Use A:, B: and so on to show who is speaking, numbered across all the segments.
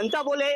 A: जनता बोले।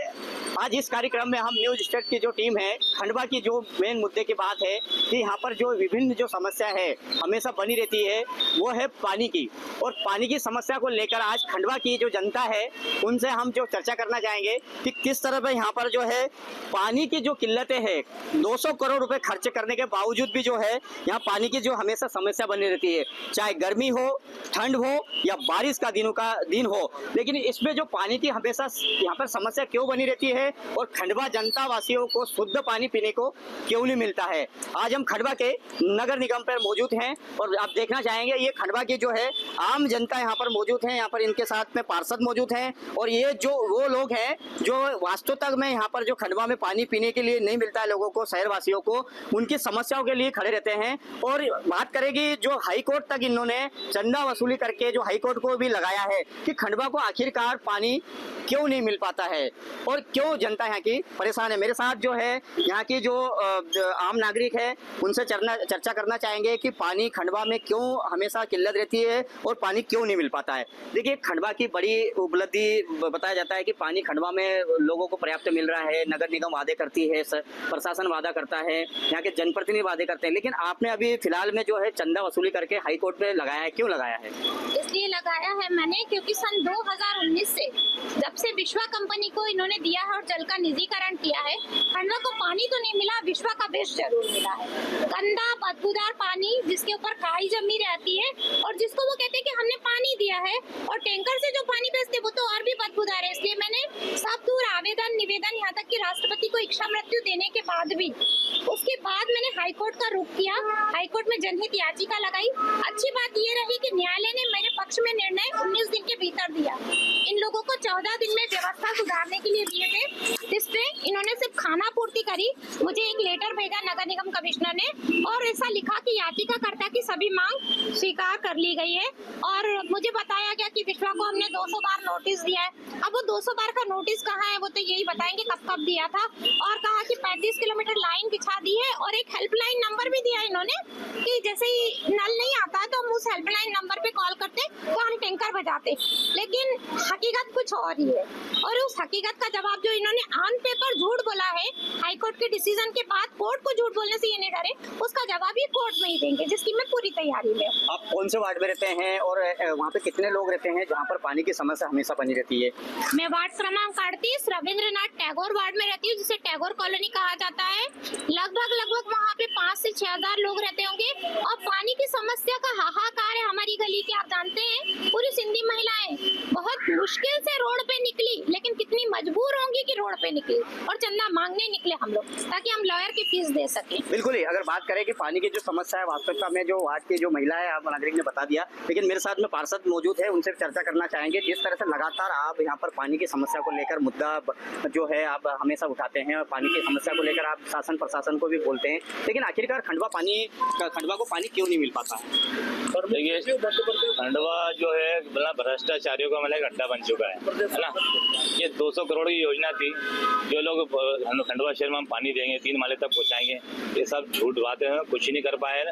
A: आज इस कार्यक्रम में हम न्यूज स्टेट की जो टीम है, खंडवा की जो मेन मुद्दे की बात है कि यहाँ पर जो विभिन्न जो समस्या है हमेशा बनी रहती है, वो है पानी की। और पानी की समस्या को लेकर आज खंडवा की जो जनता है उनसे हम जो चर्चा करना चाहेंगे कि किस तरह से यहाँ पर जो है पानी की जो किल्लतें हैं, 200 करोड़ रुपए खर्च करने के बावजूद भी जो है यहाँ पानी की जो हमेशा समस्या बनी रहती है, चाहे गर्मी हो, ठंड हो या बारिश का दिन हो। लेकिन इसमें जो पानी की हमेशा यहाँ पर समस्या क्यों बनी रहती है और खंडवा जनता वासियों को शुद्ध पानी पीने को क्यों नहीं मिलता है। आज हम खंडवा के नगर निगम पर मौजूद हैं और आप देखना चाहेंगे ये खंडवा की जो है आम जनता यहाँ पर मौजूद है। यहाँ पर इनके साथ में पार्षद मौजूद हैं और ये जो वो लोग हैं जो वास्तविकता में यहाँ पर जो खंडवा में पानी पीने के लिए नहीं मिलता है लोगों को, शहरवासियों को, उनकी समस्याओं के लिए खड़े रहते हैं। और बात करेगी जो हाई कोर्ट तक इन्होंने चंदा वसूली करके जो हाई कोर्ट को भी लगाया है कि खंडवा को आखिरकार पानी क्यों नहीं मिल पाता है और क्यों जनता यहाँ की परेशान है। मेरे साथ जो है यहाँ की जो आम नागरिक है उनसे चर्चा करना चाहेंगे कि पानी खंडवा में क्यों हमेशा किल्लत रहती है और पानी क्यों नहीं मिल पाता है। देखिए, खंडवा की बड़ी उपलब्धि बताया जाता है कि पानी खंडवा में लोगों को पर्याप्त मिल रहा है। नगर निगम वादे करती है, प्रशासन वादा करता है, यहाँ के जनप्रतिनिधि वादे करते हैं, लेकिन आपने अभी फिलहाल में जो है चंदा वसूली करके हाई कोर्ट में लगाया है, क्यों लगाया है?
B: इसलिए लगाया है मैंने क्योंकि सन 2019 से जब से विश्वा कंपनी को इन्होंने दिया है और जल का निजीकरण किया है, खंडवा को पानी तो नहीं मिला, विश्वा का विष जरूर मिला है। गंदा बदबूदार पानी जिसके ऊपर काई जमी रहती है और जिसको वो कहते हैं कि हमने पानी दिया है और टैंकर से जो पानी बेचते वो तो और भी बदबूदार है। इसलिए मैंने सब दूर आवेदन निवेदन यहाँ तक कि राष्ट्रपति को इच्छा मृत्यु देने के बाद भी उसके बाद मैंने हाईकोर्ट का रुख किया। हाईकोर्ट में जनहित याचिका लगाई। अच्छी बात ये रही कि न्यायालय ने मेरे पक्ष में निर्णय 19 दिन के भीतर दिया। इन लोगों को 14 दिन में व्यवस्था सुधारने के लिए दिए थे, जिससे इन्होंने सिर्फ खाना पूर्ति करी। मुझे एक लेटर भेजा नगर निगम कमिश्नर ने और ऐसा लिखा कि याचिकाकर्ता की सभी मांग स्वीकार कर ली गई है और मुझे बताया गया कि विश्वा को हमने 200 बार नोटिस दिया है। अब वो 200 बार का नोटिस कहाँ है वो तो यही बताएंगे कब दिया था। और कहा कि 35 किलोमीटर लाइन बिछा दी है और एक हेल्पलाइन नंबर भी दिया इन्होंने कि जैसे ही नल नहीं आता है तो हम उस हेल्पलाइन नंबर पे कॉल करते तो हम टैंकर बजाते। लेकिन हकीकत कुछ और ही है और उस हकीकत का जवाब जो इन्होंने ऑन पेपर झूठ बोला है हाईकोर्ट के डिसीजन के बाद, कोर्ट को झूठ बोलने से ये नहीं डरे, उसका जवाब ये कोर्ट में ही देंगे, जिसकी मैं पूरी तैयारी में हूँ।
A: आप कौन से वार्ड में रहते हैं और वहाँ पे कितने लोग रहते हैं जहाँ पर पानी की समस्या हमेशा बनी रहती है?
B: मैं वार्ड क्रमांक 38 रविंद्रनाथ टैगोर वार्ड में रहती हूँ, जिसे टैगोर कॉलोनी कहा जाता है। लगभग वहाँ पे 5 से 6 हजार लोग रहते होंगे और पानी की समस्या का हाहाकार है हमारी गली के। आप जानते हैं पूरी सिंधी महिलाएं बहुत मुश्किल से रोड पे निकली, लेकिन कितनी मजबूर होंगी कि रोड पे निकली और चंदा मांगने निकले हम लोग ताकि हम लॉयर की फीस दे सके।
A: बिल्कुल ही, अगर बात करें कि पानी की जो समस्या है वास्तविकता में जो वार्ड की जो महिला है आप नागरिक ने बता दिया, लेकिन मेरे साथ में पार्षद मौजूद है, उनसे चर्चा करना चाहेंगे। जिस तरह से लगातार आप यहाँ पर पानी की समस्या को लेकर मुद्दा जो है आप हमेशा उठाते हैं और पानी की समस्या को लेकर आप शासन प्रशासन को भी बोलते हैं, लेकिन आखिरकार खंडवा को पानी क्यों नहीं मिल पाता है?
C: देखिए, खंडवा जो है मतलब भ्रष्टाचारियों का मतलब अड्डा बन चुका है ना। ये 200 करोड़ की योजना थी, जो लोग खंडवा शहर में हम पानी देंगे 3 माले तक पहुंचाएंगे, ये सब झूठ बातें हैं, कुछ ही नहीं कर पाए।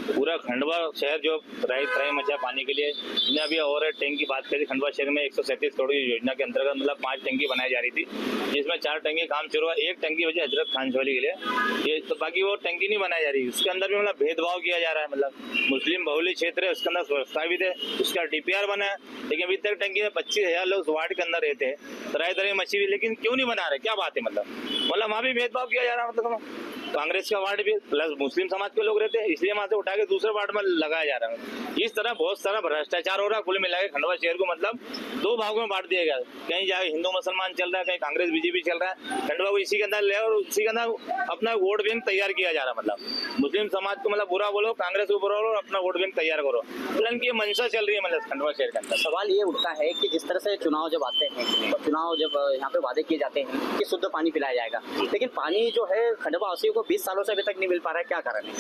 C: पूरा खंडवा शहर जो त्राही मचा पानी के लिए, इन्हें अभी और टैंक की बात करी। खंडवा शहर में 137 करोड़ की योजना के अंतर्गत मतलब 5 टंकी बनाई जा रही थी, जिसमें 4 टंकी काम शुरू हुआ। 1 टंकी वजह हजरत खान चौली के लिए, ये तो बाकी वो टंकी नहीं बनाई जा रही। उसके अंदर भी मतलब भेदभाव किया जा रहा है। मतलब मुस्लिम बहुल्य क्षेत्र है, उसके अंदर व्यवस्था भी थे, उसका DPR बना है, लेकिन अभी तक टंकी में 25,000 लोग वार्ड के अंदर रहते हैं। तरह मछली, लेकिन क्यों नहीं बना रहे? क्या बात है? मतलब वहाँ भी भेदभाव किया जा रहा है। मतलब कांग्रेस का वार्ड भी प्लस मुस्लिम समाज के लोग रहते हैं, इसलिए वहाँ से उठा के दूसरे वार्ड में लगाया जा रहा है। इस तरह बहुत सारा भ्रष्टाचार हो रहा है। कुल मिला के खंडवा शहर को मतलब 2 भागों में बांट दिया गया। कहीं जाके हिंदू मुसलमान चल रहा है, कहीं कांग्रेस BJP चल रहा है। खंडवा को इसी के अंदर ले और उसी के अंदर अपना वोट बैंक तैयार किया जा रहा है। मतलब मुस्लिम समाज को मतलब बुरा बोलो, कांग्रेस को बुरा बोलो, अपना वोट बैंक तैयार करो, इनकी मंशा चल रही है मतलब खंडवा शहर के अंदर।
A: सवाल ये उठता है कि जिस तरह से चुनाव जब आते हैं, चुनाव जब यहाँ पे वादे किए जाते हैं कि शुद्ध पानी पिलाया जाएगा, लेकिन पानी जो है खंडवा वासियों को 20 सालों से अभी तक नहीं मिल पा रहा है। क्या कारण है?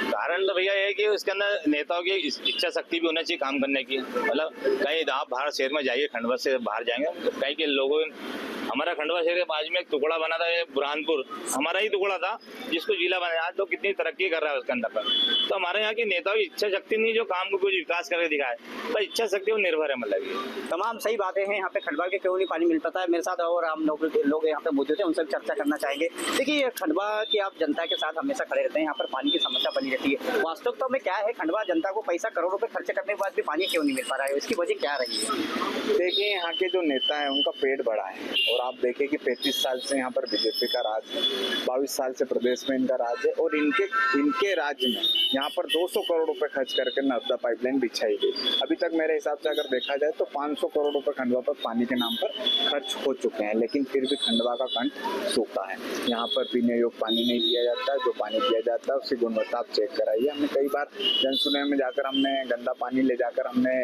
C: कारण तो भैया है कि उसके अंदर नेताओं की इच्छा शक्ति भी होनी चाहिए काम करने की। मतलब कहीं आप बाहर शहर में जाइए, खंडवा से बाहर जाएंगे, कहीं के लोगों हमारा खंडवा शहर के बाजू में एक टुकड़ा बना था, ये बुरहानपुर हमारा ही टुकड़ा था जिसको जिला बनाया। आज तो कितनी तरक्की कर रहा है उसके अंदर पर। तो हमारे यहाँ की नेताओं की इच्छा शक्ति नहीं जो काम को कुछ विकास करके दिखाए, पर इच्छा शक्ति वो निर्भर है। मतलब ये
A: तमाम सही बातें हैं। यहाँ पे खंडवा के क्यों नहीं पानी मिल पाता है, मेरे साथ और हम लोग यहाँ पे मौजूद हैं, उनसे भी चर्चा करना चाहेंगे। देखिए खंडवा की आप जनता के साथ हमेशा खड़े रहते हैं, यहाँ पर पानी की समस्या बनी रहती है। वास्तविकता में क्या है, खंडवा जनता को पैसा करोड़ों रुपए खर्च करने के बाद भी पानी क्यों नहीं मिल पा रहा है, इसकी वजह क्या रही है?
D: देखिए यहाँ के जो नेता है उनका पेट बड़ा है, और आप देखें कि 35 साल से यहाँ पर बीजेपी का राज है, 22 साल से प्रदेश में इनका राज है, और इनके राज्य में यहाँ पर 200 करोड़ रुपए खर्च करके नर्मदा पाइपलाइन बिछाई गई। अभी तक मेरे हिसाब से अगर देखा जाए तो 500 करोड़ रुपए खंडवा पर पानी के नाम पर खर्च हो चुके हैं, लेकिन फिर भी खंडवा का कंठ सूखा है। यहाँ पर पीने योग्य पानी नहीं दिया जाता है, जो पानी दिया जाता है उसकी गुणवत्ता आप चेक कराइए। हमने कई बार जनसुनवाई में जाकर हमने गंदा पानी ले जाकर हमने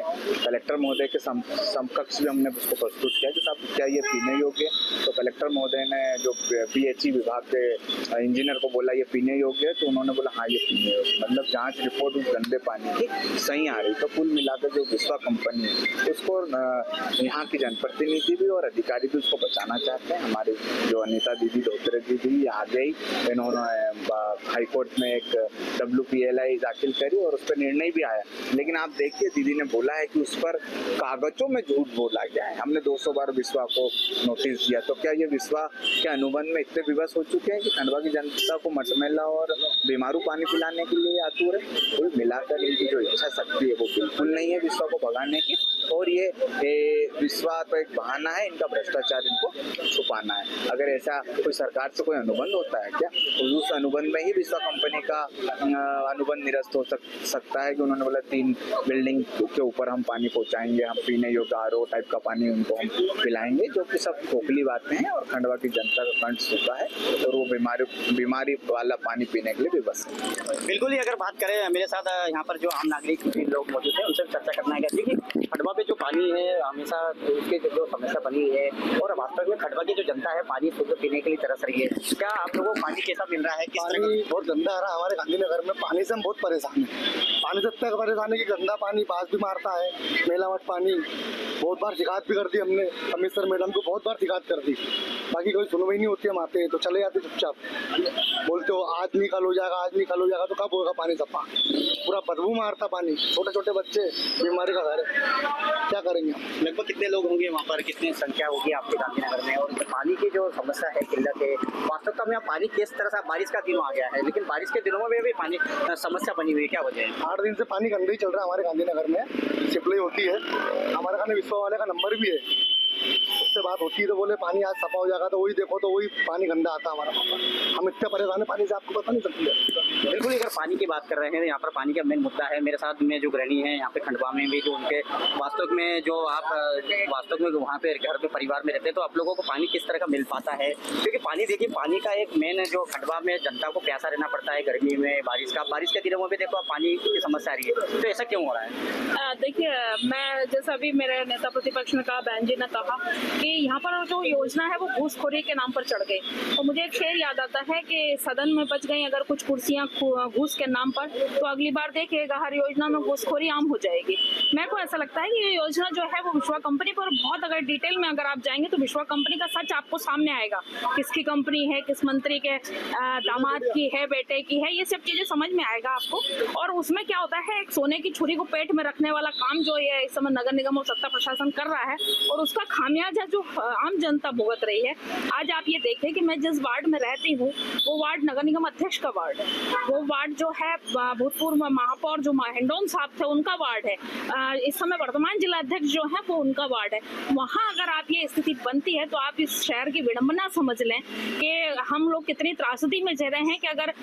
D: कलेक्टर महोदय के समकक्ष भी हमने उसको प्रस्तुत किया कि साहब क्या ये पीने योग्य है। तो कलेक्टर महोदय ने जो PHE विभाग के इंजीनियर को बोला ये पीने योग्य है, तो उन्होंने बोला हाँ ये पीने योग्य, मतलब जांच रिपोर्ट उस गंदे पानी की सही आ रही। तो कुल मिलाकर जो विश्वा कंपनी है उसको यहाँ की जनप्रतिनिधि भी और अधिकारी भी उसको बचाना चाहते हैं। हमारी जो अनीता दीदी धोत्रे दीदी आगे ही इन्होंने हाईकोर्ट में एक WPLI दाखिल करी और उस पर निर्णय भी आया, लेकिन आप देखिए दीदी ने बोला है कि उस पर कागजों में झूठ बोला गया है। हमने 200 बार विश्वा को नोटिस दिया, तो क्या ये विश्वा के अनुबंध में इतने विवश हो चुके हैं कि खंडवा की जनता को मटमैला और बीमारू पानी पिलाने के लिए आतुर है? कुल मिलाकर इनकी जो इच्छा शक्ति है वो बिल्कुल नहीं है विश्वा को भगाने की, और ये विश्वा तो एक बहाना है, इनका भ्रष्टाचार इनको छुपाना है। अगर ऐसा कोई सरकार से कोई अनुबंध होता है क्या, उस अनुबंध में ही विश्वा कंपनी का अनुबंध निरस्त हो सकता है कि उन्होंने बोला 3 बिल्डिंग के ऊपर हम पानी पहुंचाएंगे, हम पीने योग्य RO टाइप का पानी उनको हम पिलाएंगे, जो कि सब खोखली बातें हैं। और खंडवा की जनता का कंठ सूखा है और वो बीमारी वाला पानी पीने के लिए भी बस है।
A: बिल्कुल ही अगर बात करें, मेरे साथ यहाँ पर जो आम नागरिक लोग मौजूद हैं उनसे चर्चा करना है। देखिए खंडवा पे जो पानी है हमेशा उसकी जो समस्या बनी हुई है, और वास्तव में खंडवा की जो जनता है पानी शुद्ध पीने के लिए तरस रही है। क्या आप लोगों को पानी कैसा मिल रहा है? किस तरह
E: पानी बहुत गंदा आ रहा है हमारे गांधीनगर में। पानी से हम बहुत परेशान हैं। पानी से तक परेशान है कि गंदा पानी बास भी मारता है, मेलावट पानी। बहुत बार शिकायत भी कर दी हमने, कमिश्नर मैडम को बहुत बार शिकायत कर दी, बाकी कोई सुनवाई नहीं होती। हम आते हैं तो चले जाते चुपचाप, बोलते हो आज नहीं कल हो जाएगा, आज नहीं कल हो जाएगा। तो कब होगा पानी सफा? पूरा बदबू मारता पानी, छोटे छोटे बच्चे, बीमारी का घर है, क्या करेंगे हम?
A: लगभग कितने लोग होंगे वहाँ पर, कितनी संख्या होगी आपके गांधीनगर में? और पानी की जो समस्या है, किल्लत है, वास्तविकता में पानी किस तरह से, बारिश का दिन आ गया है लेकिन बारिश के दिनों में भी पानी समस्या बनी हुई है, क्या वजह है?
E: 8 दिन से पानी गंदा ही चल रहा है हमारे गांधीनगर में। सप्लाई होती है, हमारे खाने विश्वा वाले का नंबर भी है, उससे बात होती है तो बोले पानी आज सफा हो जाएगा, तो वही देखो तो वही पानी गंदा आता है हमारा वहाँ पर। हम इतने परेशान है पानी से, आपको पता नहीं चलती है।
A: बिल्कुल, अगर पानी की बात कर रहे हैं, यहाँ पर पानी का मेन मुद्दा है। मेरे साथ में जो गृहिणी है यहाँ पे खंडवा में भी, जो उनके वास्तव में जो आप वास्तव में वहाँ पे घर पे परिवार में रहते हैं, तो आप लोगों को पानी किस तरह का मिल पाता है? क्योंकि पानी देखिए, पानी का एक मेन जो खंडवा में जनता को प्यासा रहना पड़ता है गर्मी में, बारिश के दिनों में भी देखो पानी की समस्या आ रही है, तो ऐसा क्यों हो रहा है?
F: देखिए, मैं जैसा अभी मेरे नेता प्रतिपक्ष ने कहा, बहन जी ने कहा कि यहाँ पर जो योजना है वो घूसखोरी के नाम पर चढ़ गई। तो मुझे एक शेर याद आता है कि सदन में बच गई अगर कुछ कुर्सियां घूस के नाम पर, तो अगली बार देखिएगा हर योजना में घूसखोरी आम हो जाएगी। मेरे को ऐसा लगता है कि ये योजना जो है वो विश्वा कंपनी पर बहुत, अगर डिटेल में अगर आप जाएंगे तो विश्वा कंपनी का सच आपको सामने आएगा। किसकी कंपनी है, किस मंत्री के दामाद की है, बेटे की है, ये सब चीजें समझ में आएगा आपको। और उसमें क्या होता है, एक सोने की छुरी को पेट में रखने वाला काम जो ये इस समय नगर निगम और सत्ता प्रशासन कर रहा है, और उसका खामियाजा जो आम जनता भुगत रही है। आज आप ये देखें कि मैं जिस वार्ड में रहती हूँ वो वार्ड नगर निगम अध्यक्ष का वार्ड है। वो वार्ड जो है भूतपूर्व महापौर जो हिंडोन साहब थे उनका वार्ड है, इस समय वर्तमान जिला अध्यक्ष जो है वो उनका वार्ड है। वहाँ अगर आप ये स्थिति बनती है तो आप इस शहर की विडंबना समझ लें कि हम लोग कितनी त्रासदी में जी रहे हैं कि अगर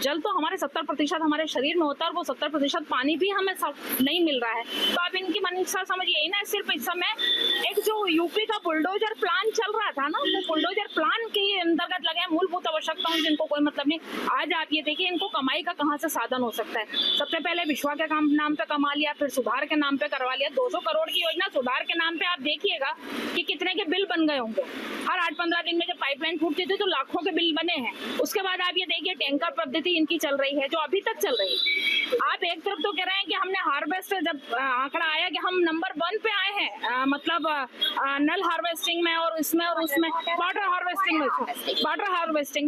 F: जल तो हमारे 70% हमारे शरीर में होता है और वो 70% पानी भी हमें नहीं मिल रहा है। तो आप इनकी मंशा समझिए ना। सिर्फ इस समय एक जो यूपी का बुलडोजर प्लान चल रहा था ना, वो बुलडोजर प्लान के अंतर्गत लगे मूलभूत आवश्यकताओं से इनको कोई मतलब नहीं। आज आप ये देखिए इनको कमाई का कहाँ से साधन हो सकता है। सबसे पहले विश्वा के नाम पे कमा लिया, फिर सुधार के नाम पे करवा लिया। 200 करोड़ की योजना सुधार के नाम पे आप देखिएगा कि कितने के बिल बन गए होंगे। हर 8-15 दिन में जब पाइपलाइन फूटती थी तो लाखों के बिल बने हैं। उसके बाद आप ये देखिए टैंकर पद्धति इनकी चल रही है जो अभी तक चल रही है। आप एक तरफ तो कह रहे हैं कि हमने हार्वेस्ट, जब आंकड़ा आया कि हम नंबर 1 पे आए हैं, मतलब नल हार्वेस्टिंग में और इसमें और उसमें वाटर हार्वेस्टिंग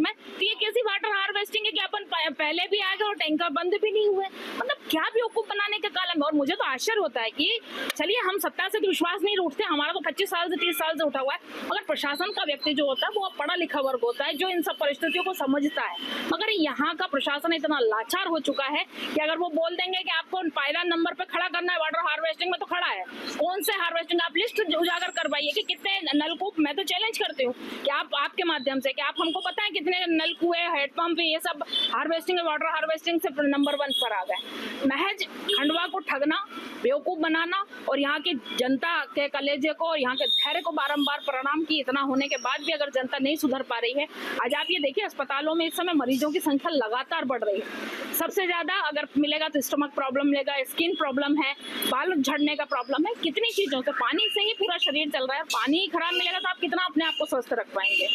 F: में, तो ये कैसी वाटर हार्वेस्टिंग है कि अपन पहले भी आ गए और टैंकर बंद भी नहीं हुए। मतलब क्या बेवकूफ बनाने के काल में। और मुझे तो आश्चर्य होता है कि चलिए हम सत्ता से तो विश्वास नहीं उठते, हमारा तो 25 साल से 30 साल से उठा हुआ है, मगर प्रशासन का व्यक्ति जो होता है वो पढ़ा लिखा वर्ग होता है जो इन सब परिस्थितियों को समझता है। मगर यहाँ का प्रशासन इतना लाचार हो चुका है कि अगर वो बोल देंगे कि आपको पहला नंबर पे खड़ा करना है वाटर हार्वेस्टिंग में, तो खड़ा है। कौन से हार्वेस्टिंग, आप लिस्ट उजागर करवाइए कि कितने नलकूप। मैं तो चैलेंज करती हूँ कि आप आपके माध्यम से कि आप हमको पता है कितने नलकुएं, हेडपंप, ये सब हार्वेस्टिंग, वाटर हार्वेस्टिंग से नंबर 1 पर आ गए। महज खंडवा को ठगना, बेवकूफ बनाना और यहाँ की जनता के कलेजे को और यहाँ के धैर्य को बारंबार प्रणाम की इतना होने के बाद भी अगर जनता नहीं सुधर पा रही है। आज आप ये देखिए अस्पतालों में इस समय मरीजों की संख्या लगातार बढ़ रही है। सबसे ज्यादा अगर मिलेगा तो स्टमक प्रॉब्लम मिलेगा, स्किन प्रॉब्लम है, बाल झड़ने का प्रॉब्लम है, कितनी चीजों से। पानी से ही पूरा शरीर चल रहा है। पानी ही खराब मिलेगा तो आप कितना अपने आप को स्वस्थ रख पाएंगे।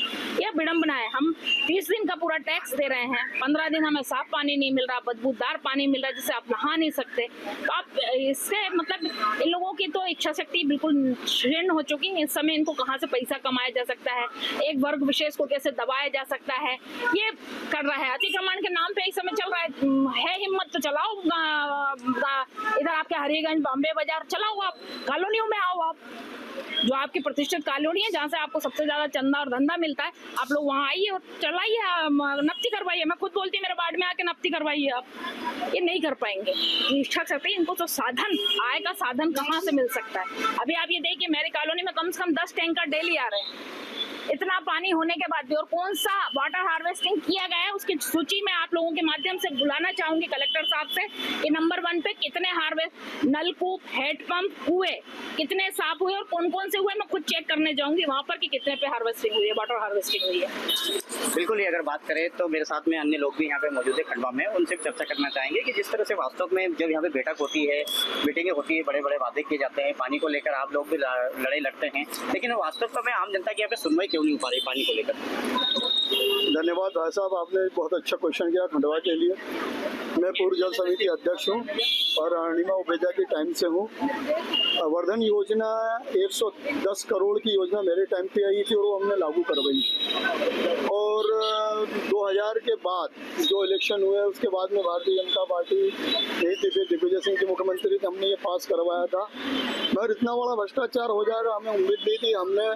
F: यह विडंबना है। हम 30 दिन का पूरा टैक्स दे रहे हैं, 15 दिन हमें साफ पानी नहीं मिल रहा, बदबूदार पानी मिल रहा है जिससे आप नहा नहीं सकते। तो आप इससे मतलब इन लोगों की तो इच्छा शक्ति बिल्कुल क्षीण हो चुकी है। इस समय इनको कहाँ से पैसा कमाया जा सकता है, एक वर्ग विशेष को कैसे दबाया जा सकता है, ये कर रहा है। अतिक्रमण के नाम पे इस समय चल रहा है हिम्मत तो चलाओ, इधर आपके हरिगंज, बॉम्बे बाजार चलाओ, आप कॉलोनियों में आओ, आप जो आपकी प्रतिष्ठित कॉलोनी है जहाँ से आपको सबसे ज्यादा चंदा और धंधा मिलता है, आप लोग वहाँ आइए और चलाइए, नफ्ती करवाइए। मैं खुद बोलती हूँ मेरे वार्ड में आके नफ्ती करवाइए। आप ये नहीं कर पाएंगे। इच्छा सकते इनको तो साधन, आय का साधन कहाँ से मिल सकता है। अभी आप ये देखिए मेरी कॉलोनी में कम से कम 10 टैंकर डेली आ रहे हैं, इतना पानी होने के बाद भी। और कौन सा वाटर हार्वेस्टिंग किया गया है उसकी सूची में आप लोगों के माध्यम से बुलाना चाहूंगी कलेक्टर साहब से कि नंबर 1 पे कितने हार्वेस्ट नलकूप, हेडपंप, कुएं कितने साफ हुए और कौन कौन से हुए। मैं खुद चेक करने जाऊंगी वहां पर कि कितने पे हार्वेस्टिंग हुई है, वाटर हार्वेस्टिंग हुई है।
A: बिल्कुल ही अगर बात करें तो मेरे साथ में अन्य लोग भी यहाँ पे मौजूद है खंडवा में, उनसे चर्चा करना चाहेंगे कि जिस तरह से वास्तव में जब यहाँ पे बैठक होती है, मीटिंगें होती है, बड़े बड़े वादे किए जाते हैं, पानी को लेकर आप लोग भी लड़ाई लड़ते हैं, लेकिन वास्तव में आम जनता की यहाँ पे सुनवाई क्यों नहीं हो पा रही पानी को लेकर?
E: धन्यवाद भाई साहब, आपने बहुत अच्छा क्वेश्चन किया खंडवा के लिए। मैं पूर्व जल समिति अध्यक्ष हूँ और अनिमा उबेजा के टाइम से हूँ। वर्धन योजना 110 करोड़ की योजना मेरे टाइम पे आई थी और वो हमने लागू करवाई। और 2000 के बाद जो इलेक्शन हुए उसके बाद में भारतीय जनता पार्टी नहीं थी, फिर दिग्विजय सिंह जी मुख्यमंत्री थे, हमने ये पास करवाया था। मगर इतना बड़ा भ्रष्टाचार हो जाएगा हमें उम्मीद नहीं थी। हमने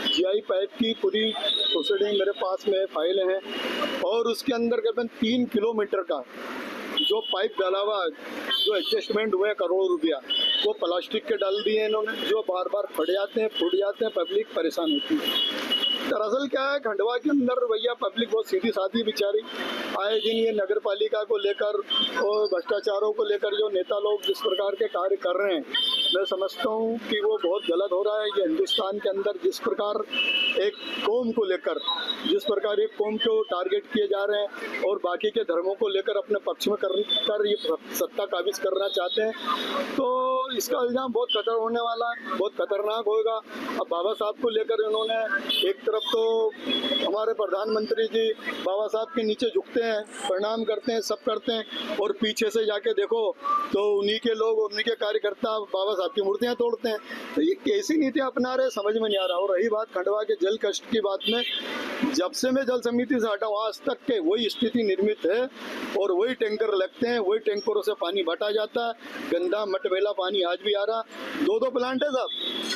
E: GI पाइप की पूरी प्रोसीडिंग मेरे पास में फाइल है और उसके अंदर करीबन 3 किलोमीटर का जो पाइप डाला हुआ, जो एडजस्टमेंट हुए करोड़ों रुपया, वो प्लास्टिक के डाल दिए इन्होंने, जो बार बार फट जाते हैं, फूट जाते हैं, पब्लिक परेशान होती है। दरअसल क्या है, खंडवा के अंदर भैया पब्लिक बहुत सीधी साधी बेचारी आए दिन ये नगर पालिका को लेकर और भ्रष्टाचारों को लेकर जो नेता लोग जिस प्रकार के कार्य कर रहे हैं, मैं समझता हूँ कि वो बहुत गलत हो रहा है। ये हिंदुस्तान के अंदर जिस प्रकार एक कौम को लेकर, जिस प्रकार एक कौम को टारगेट किए जा रहे हैं और बाकी के धर्मों को लेकर अपने पक्ष में कर ये सत्ता काबिज करना चाहते हैं, तो इसका इल्जाम बहुत खतर होने वाला है, बहुत खतरनाक होगा। अब बाबा साहब को लेकर इन्होंने एक तरफ तो हमारे प्रधानमंत्री जी बाबा साहब के नीचे झुकते हैं, प्रणाम करते हैं, सब करते हैं, और पीछे से जाके देखो तो उन्हीं के लोग, उन्हीं के कार्यकर्ता बाबा साहब की मूर्तियां तोड़ते हैं। तो ये कैसी नीति अपना रहे समझ में नहीं आ रहा। और रही बात खंडवा के जल कष्ट की बात में, जब से मैं जल समिति से हटा हूँ आज तक के वही स्थिति निर्मित है और वही टैंकर लगते हैं, वही टैंकरों से पानी भटा जाता है, गंदा मटमैला पानी आज भी आ रहा। 2 प्लांट है साहब,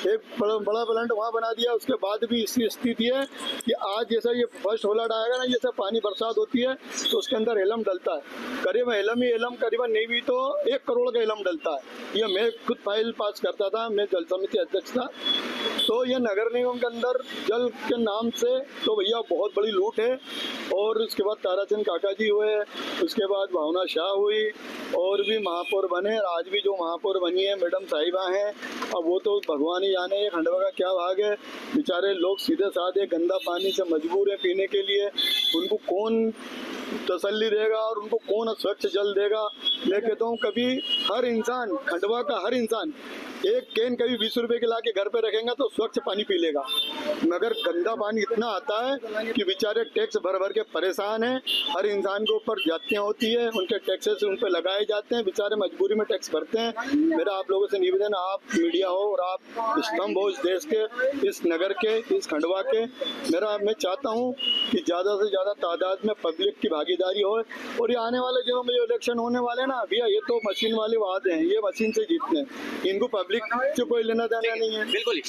E: एक बड़ा प्लांट वहाँ बना दिया, उसके बाद भी इसकी स्थिति है कि आज जैसा ये फर्स्ट फ्लड आएगा ना, जैसे पानी बरसात होती है तो उसके अंदर एलम डलता है, करीबन एलम करीबन नहीं भी तो 1 करोड़ का एलम डलता है। ये मैं खुद फाइल पास करता था, मैं जल समिति अध्यक्ष था। तो ये नगर निगम के अंदर जल के नाम से तो भैया बहुत बड़ी लूट है और उसके बाद ताराचंद काका जी हुए, उसके बाद भावना शाह हुई, और भी महापौर बने। आज भी जो महापौर बनी है मैडम साहिबा हैं, अब वो तो भगवान ही जाने खंडवा का क्या भाग है। बेचारे लोग सीधे साधे गंदा पानी से मजबूर है पीने के लिए, उनको कौन तसल्ली देगा और उनको कौन स्वच्छ जल देगा। मैं कहता हूँ कभी हर इंसान, खंडवा का हर इंसान एक कैन कभी 20 रुपए के ला के घर पे रखेगा तो स्वच्छ पानी पी लेगा, मगर गंदा पानी इतना आता है कि बेचारे टैक्स भर भर के परेशान हैं। हर इंसान के ऊपर जातियाँ होती है, उनके टैक्सेस उन पर लगाए जाते हैं, बेचारे मजबूरी में टैक्स भरते हैं। मेरा आप लोगों से निवेदन, आप मीडिया हो और आप स्तंभ हो इस देश के, इस नगर के, इस खंडवा के, मैं चाहता हूँ कि ज़्यादा से ज़्यादा तादाद में पब्लिक की भागीदारी हो। और ये आने वाले दिनों में जो इलेक्शन होने वाले ना भैया, ये तो मशीन वाले वादे हैं, ये मशीन से जीतने हैं, इनको पब्लिक से कोई लेना देना नहीं है।
A: बिल्कुल।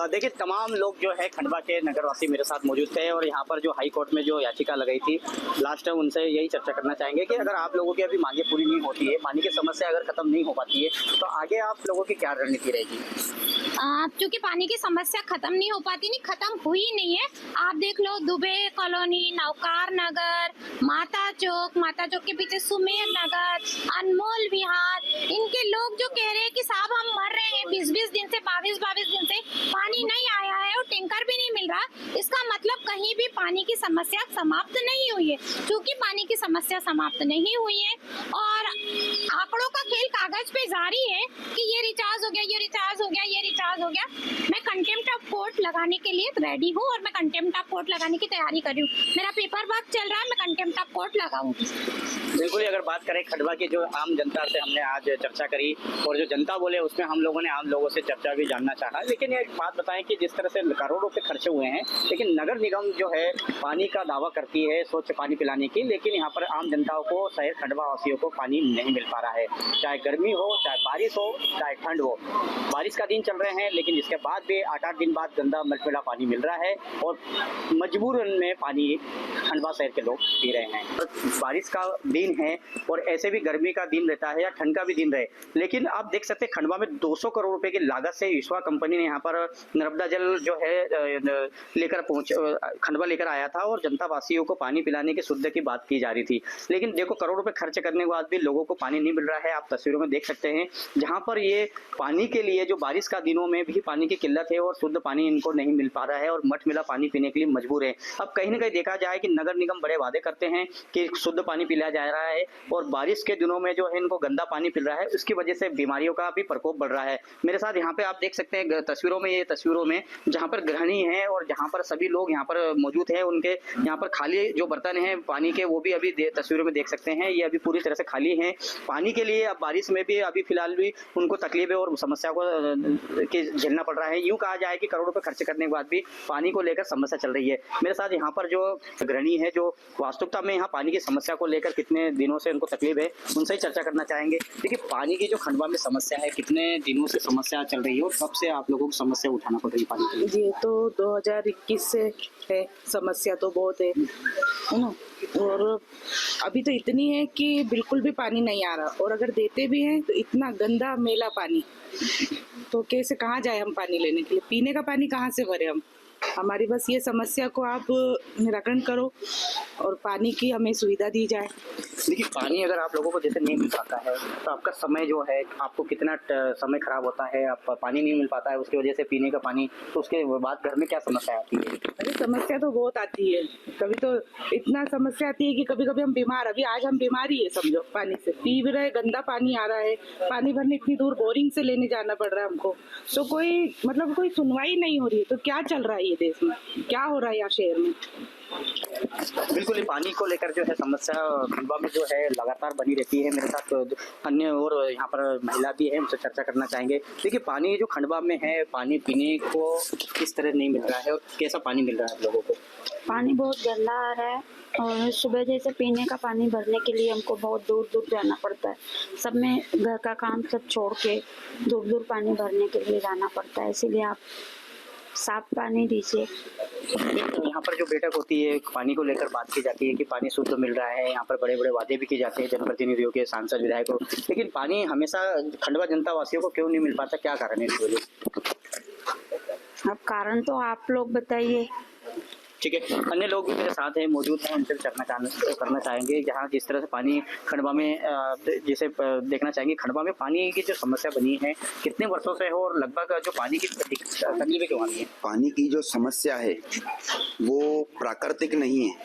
A: देखिए तमाम लोग जो है खंडवा के नगरवासी मेरे साथ मौजूद थे और यहाँ पर जो हाई कोर्ट में जो याचिका लगाई थी लास्ट टाइम, उनसे यही चर्चा करना चाहेंगे कि अगर आप लोगों की अभी मांगे पूरी नहीं होती है, पानी की समस्या अगर खत्म नहीं हो पाती है, तो आगे आप लोगों की क्या रणनीति रहेगी?
B: क्योंकि पानी की समस्या खत्म नहीं हो पाती, नहीं खत्म हुई नहीं है। आप देख लो दुबे कॉलोनी, नौकार नगर, माता चौक के पीछे सुमेर नगर, अनमोल विहार, इनके लोग जो कह रहे हैं कि साहब हम मर रहे हैं 20-20 दिन से, 22-22 दिन से पानी नहीं आया है और टैंकर भी नहीं मिल रहा। इसका मतलब कहीं भी पानी की समस्या समाप्त नहीं हुई है। क्योंकि पानी की समस्या समाप्त नहीं हुई है और आंकड़ों का खेल कागज पे जारी है कि ये रिचार्ज हो गया, ये रिचार्ज हो गया, ये रिचार्ज हो गया। मैं कंटेम्प्ट ऑफ कोर्ट लगाने के लिए रेडी हूँ और मैं कंटेम्प्ट ऑफ कोर्ट लगाने की तैयारी कर रही हूँ। मेरा पेपर वर्क चल रहा है, मैं कंटेम्प्ट ऑफ कोर्ट लगाऊंगी।
A: बिल्कुल। अगर बात करें खंडवा की जो आम जनता से हमने आज चर्चा करी और जो जनता बोले उसमें हम लोगों ने आम लोगों से चर्चा भी जानना चाहा, लेकिन ये बात बताएं कि जिस तरह से करोड़ों रुपए खर्चे हुए हैं, लेकिन नगर निगम जो है पानी का दावा करती है स्वच्छ पानी पिलाने की, लेकिन यहाँ पर आम जनताओं को, शहर खंडवा वासियों को पानी नहीं मिल पा रहा है। चाहे गर्मी हो, चाहे बारिश हो, चाहे ठंड हो। बारिश का दिन चल रहे हैं लेकिन इसके बाद भी 8-8 दिन बाद गंदा मटमैला पानी मिल रहा है और मजबूरन में पानी खंडवा शहर के लोग पी रहे हैं। बारिश का दिन है और ऐसे भी गर्मी का दिन रहता है या ठंड का भी दिन रहे, लेकिन आप देख सकते हैं खंडवा में 200 करोड़ रुपए की लागत से विश्वा कंपनी ने यहाँ पर नर्मदा जल जो है लेकर खंडवा लेकर आया था और जनता वासियों को पानी पिलाने की शुद्ध की बात की जा रही थी। लेकिन देखो करोड़ रुपए खर्च करने के बाद भी लोगों को पानी नहीं मिल रहा है। आप तस्वीरों में देख सकते हैं जहाँ पर ये पानी के लिए जो बारिश का दिनों में भी पानी की किल्लत है और शुद्ध पानी इनको नहीं मिल पा रहा है और मटमिला पानी पीने के लिए मजबूर है। अब कहीं ना कहीं देखा जाए कि नगर निगम बड़े वादे करते हैं कि शुद्ध पानी पिलाया जा रहा है और बारिश के दिनों में जो है इनको गंदा पानी मिल रहा है, उसकी वजह से बीमारियों का भी प्रकोप बढ़ रहा है। मेरे साथ यहाँ पे आप देख सकते हैं तस्वीरों में, ये तस्वीरों में जहाँ पर गृहिणी है और जहाँ पर सभी लोग यहाँ पर मौजूद है, उनके यहाँ पर खाली जो बर्तन है पानी के वो भी अभी तस्वीरों में देख सकते हैं, ये अभी पूरी तरह से खाली है पानी के लिए। अब बारिश में भी अभी फिलहाल भी उनको तकलीफें और समस्या को झेलना पड़ रहा है। यूँ कहा जाए कि करोड़ों रुपए खर्च करने के बाद भी पानी को लेकर समस्या चल रही है। मेरे साथ यहाँ पर जो गृहिणी है जो वास्तविकता में यहाँ पानी की समस्या को लेकर कितने दिनों से उनको तकलीफ है, उनसे ही चर्चा करना चाहेंगे। देखिए पानी की जो खंडवा में समस्या है, कितने दिनों से समस्या चल रही है और कब से आप लोगों को समस्या उठाना पड़ रही है पानी के लिए?
G: ये तो 2021 से है, समस्या तो बहुत है ना। और अभी तो इतनी है कि बिल्कुल भी पानी नहीं आ रहा और अगर देते भी हैं तो इतना गंदा मेला पानी, तो कैसे, कहाँ जाए हम पानी लेने के लिए? पीने का पानी कहाँ से भरे हम? हमारी बस ये समस्या को आप निराकरण करो और पानी की हमें सुविधा दी जाए।
A: देखिए पानी अगर आप लोगों को जैसे नहीं मिल पाता है तो आपका समय जो है, आपको कितना समय खराब होता है, आप पानी नहीं मिल पाता है उसकी वजह से पीने का पानी, तो उसके बाद घर में क्या समस्या आती है?
G: अरे समस्या तो बहुत आती है, कभी तो इतना समस्या आती है कि कभी कभी हम बीमार, अभी आज हम बीमार ही है समझो, पानी से पी भी रहे, गंदा पानी आ रहा है, पानी भरने इतनी दूर बोरिंग से लेने जाना पड़ रहा है हमको, तो कोई मतलब कोई सुनवाई नहीं हो रही है। तो क्या चल रहा है ये देश में, क्या हो रहा है यहाँ शहर में?
A: बिल्कुल, पानी को लेकर जो है समस्या खंडवा में जो है लगातार बनी रहती है। मेरे साथ अन्य और यहाँ पर महिला भी है, उनसे चर्चा करना चाहेंगे। देखिए पानी जो खंडवा में है, पानी पीने को किस तरह नहीं मिल रहा है और कैसा पानी मिल रहा है आप लोगों को?
H: पानी बहुत गंदा आ रहा है और सुबह जैसे पीने का पानी भरने के लिए हमको बहुत दूर दूर जाना पड़ता है। सब में घर का काम सब छोड़ के दूर दूर पानी भरने के लिए जाना पड़ता है, इसीलिए आप साफ पानी दीजिए।
A: यहाँ पर जो बैठक होती है पानी को लेकर बात की जाती है कि पानी शुद्ध मिल रहा है, यहाँ पर बड़े बड़े वादे भी किए जाते हैं जनप्रतिनिधियों के, सांसद विधायकों, लेकिन पानी हमेशा खंडवा जनता वासियों को क्यों नहीं मिल पाता, क्या कारण है इस वजह?
H: अब कारण तो आप लोग बताइए।
A: ठीक है, अन्य लोग भी मेरे साथ हैं, मौजूद हैं, उनसे करना चाहेंगे जहाँ जिस तरह से पानी खंडवा में जैसे देखना चाहेंगे खंडवा में पानी की जो समस्या बनी है कितने वर्षों से है और लगभग जो पानी की तकलीफें क्यों आती है?
I: पानी की जो समस्या है वो प्राकृतिक नहीं है,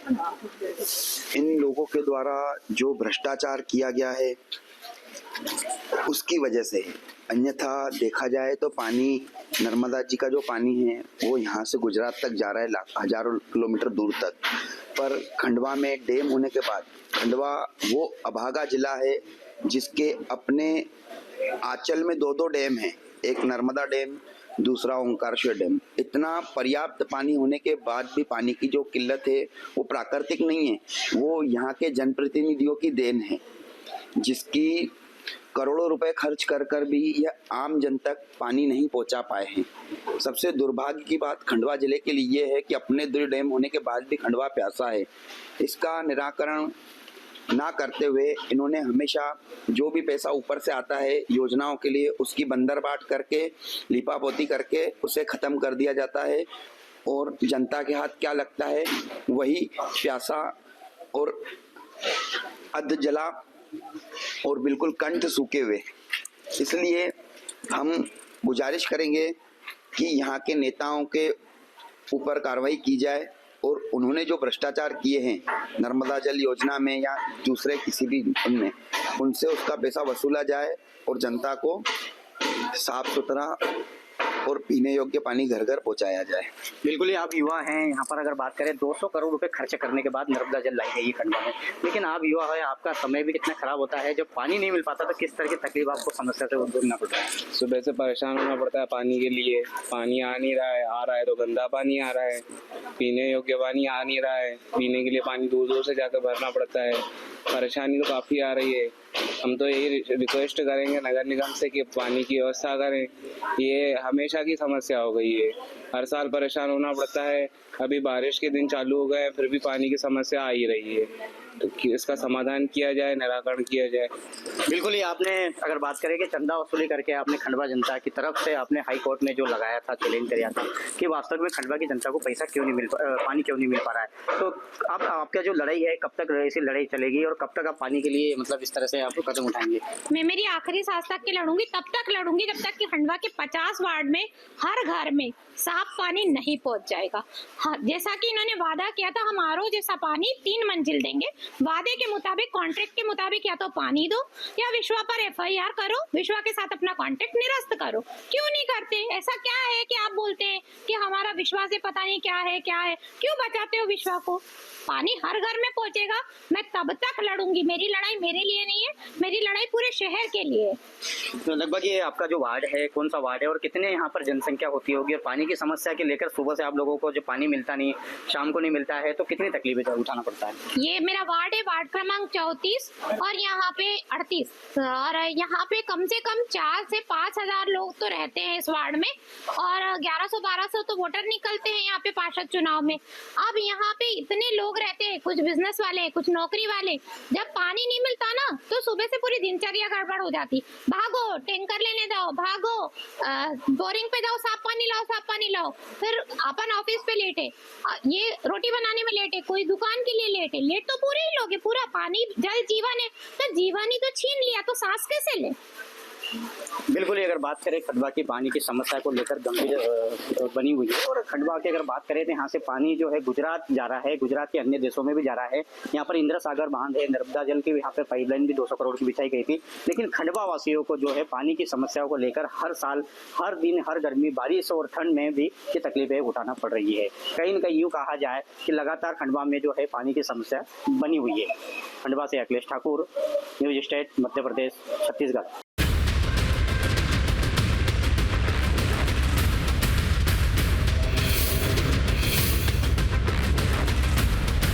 I: इन लोगों के द्वारा जो भ्रष्टाचार किया गया है उसकी वजह से है। अन्यथा देखा जाए तो पानी, नर्मदा जी का जो पानी है वो यहाँ से गुजरात तक जा रहा है हजारों किलोमीटर दूर तक, पर खंडवा में डैम होने के बाद खंडवा वो अभागा जिला है जिसके अपने आंचल में 2 डैम हैं, एक नर्मदा डैम, दूसरा ओंकारेश्वर डैम। इतना पर्याप्त पानी होने के बाद भी पानी की जो किल्लत है वो प्राकृतिक नहीं है, वो यहाँ के जनप्रतिनिधियों की देन है, जिसकी करोड़ों रुपए खर्च कर भी यह आम जन तक पानी नहीं पहुंचा पाए हैं। सबसे दुर्भाग्य की बात खंडवा जिले के लिए ये है कि अपने 2 डैम होने के बाद भी खंडवा प्यासा है। इसका निराकरण ना करते हुए इन्होंने हमेशा जो भी पैसा ऊपर से आता है योजनाओं के लिए उसकी बंदरबाट करके, लिपापोती करके उसे खत्म कर दिया जाता है और जनता के हाथ क्या लगता है वही प्यासा और अध जला और बिल्कुल कंठ सूखे हुए। इसलिए हम गुजारिश करेंगे कि यहाँ के नेताओं के ऊपर कार्रवाई की जाए और उन्होंने जो भ्रष्टाचार किए हैं नर्मदा जल योजना में या दूसरे किसी भी उनमें, उनसे उसका पैसा वसूला जाए और जनता को साफ सुथरा और पीने योग्य पानी घर घर पहुंचाया जाए।
A: बिल्कुल ही आप युवा हैं, यहाँ पर अगर बात करें 200 करोड़ रुपए खर्च करने के बाद नर्मदा जल लाई गई है खंडवा में, लेकिन आप युवा है, आपका समय भी कितना खराब होता है, जब पानी नहीं मिल पाता तो किस तरह की तकलीफ आपको समस्या से जूझना पड़ता है?
J: सुबह से परेशान होना पड़ता है पानी के लिए, पानी आ नहीं रहा है, आ रहा है तो गंदा पानी आ रहा है, पीने योग्य पानी आ नहीं रहा है, पीने के लिए पानी दूर दूर से जाकर भरना पड़ता है, परेशानी तो काफ़ी आ रही है। हम तो यही रिक्वेस्ट करेंगे नगर निगम से कि पानी की व्यवस्था करें, ये हमेशा की समस्या हो गई है, हर साल परेशान होना पड़ता है। अभी बारिश के दिन चालू हो गए फिर भी पानी की समस्या आ ही रही है, तो इसका समाधान किया जाए, निराकरण किया जाए।
A: बिल्कुल ही आपने अगर बात करें कि चंदा वसूली करके आपने खंडवा जनता की तरफ से आपने हाई कोर्ट में जो लगाया था, चैलेंज कराया था कि वास्तव में खंडवा की जनता को पैसा क्यों नहीं पानी क्यों नहीं मिल पा रहा है, तो अब आपका जो लड़ाई है कब तक ऐसी लड़ाई चलेगी और कब तक आप पानी के लिए मतलब इस तरह से आप कदम उठाएंगे?
B: मैं मेरी आखिरी सांस तक की लड़ूंगी, तब तक लड़ूंगी जब तक कि खंडवा के 50 वार्ड में हर घर में साफ पानी नहीं पहुंच जाएगा। हाँ, जैसा कि इन्होंने वादा किया था हम आरओ जैसा पानी 3 मंजिल देंगे, वादे के मुताबिक, कॉन्ट्रैक्ट के मुताबिक या तो पानी दो या विश्वा पर FIR करो, विश्वा के साथ अपना कॉन्ट्रैक्ट निरस्त करो। क्यों नहीं करते? ऐसा क्या है कि आप बोलते हैं कि हमारा विश्वा से पता नहीं क्या है, क्यों बचाते हो विश्वा को? पानी हर घर में पहुंचेगा, मैं तब तक लड़ूंगी। मेरी लड़ाई मेरे लिए नहीं है, मेरी लड़ाई पूरे शहर के लिए है।
A: तो लगभग ये आपका जो वार्ड है कौन सा वार्ड है और कितने यहाँ पर जनसंख्या होती होगी, और पानी की समस्या के लेकर सुबह से आप लोगों को जो पानी मिलता नहीं, शाम को नहीं मिलता है, तो कितनी तकलीफें उठाना पड़ता है?
B: ये मेरा वार्ड है, वार्ड क्रमांक 34 और यहाँ पे 38, और यहाँ पे कम से कम 4 से 5 हजार लोग तो रहते हैं इस वार्ड में, और 1100-1200 तो वोटर निकलते हैं यहाँ पे पार्षद चुनाव में। अब यहाँ पे इतने लोग रहते हैं, कुछ बिजनेस वाले, कुछ नौकरी वाले, जब पानी नहीं मिलता ना तो सुबह से पूरी दिनचर्या गड़बड़ हो जाती। भागो टैंकर लेने जाओ, भागो बोरिंग पे जाओ, साफ पानी लाओ, फिर अपन ऑफिस पे लेट है, ये रोटी बनाने में लेट है, कोई दुकान के लिए लेट है, लेट तो पूरे ही लोग है। पूरा पानी जल जीवन है, तो जीवन ही तो छीन लिया तो सांस कैसे ले?
A: बिल्कुल ही अगर बात करें खंडवा की पानी की समस्या को लेकर गंभीर बनी हुई है, और खंडवा की अगर बात करें तो यहाँ से पानी जो है गुजरात जा रहा है, गुजरात के अन्य देशों में भी जा रहा है। यहाँ पर इंदिरा सागर बांध है, नर्मदा जल की यहाँ पर पाइपलाइन भी 200 करोड़ की बिछाई गई थी, लेकिन खंडवा वासियों को जो है पानी की समस्याओं को लेकर हर साल, हर दिन, हर गर्मी, बारिश और ठंड में भी ये तकलीफें उठाना पड़ रही है। कहीं न कहीं यूँ कहा जाए कि लगातार खंडवा में जो है पानी की समस्या बनी हुई है। खंडवा से अखिलेश ठाकुर, न्यूज स्टेट, मध्य प्रदेश, छत्तीसगढ़।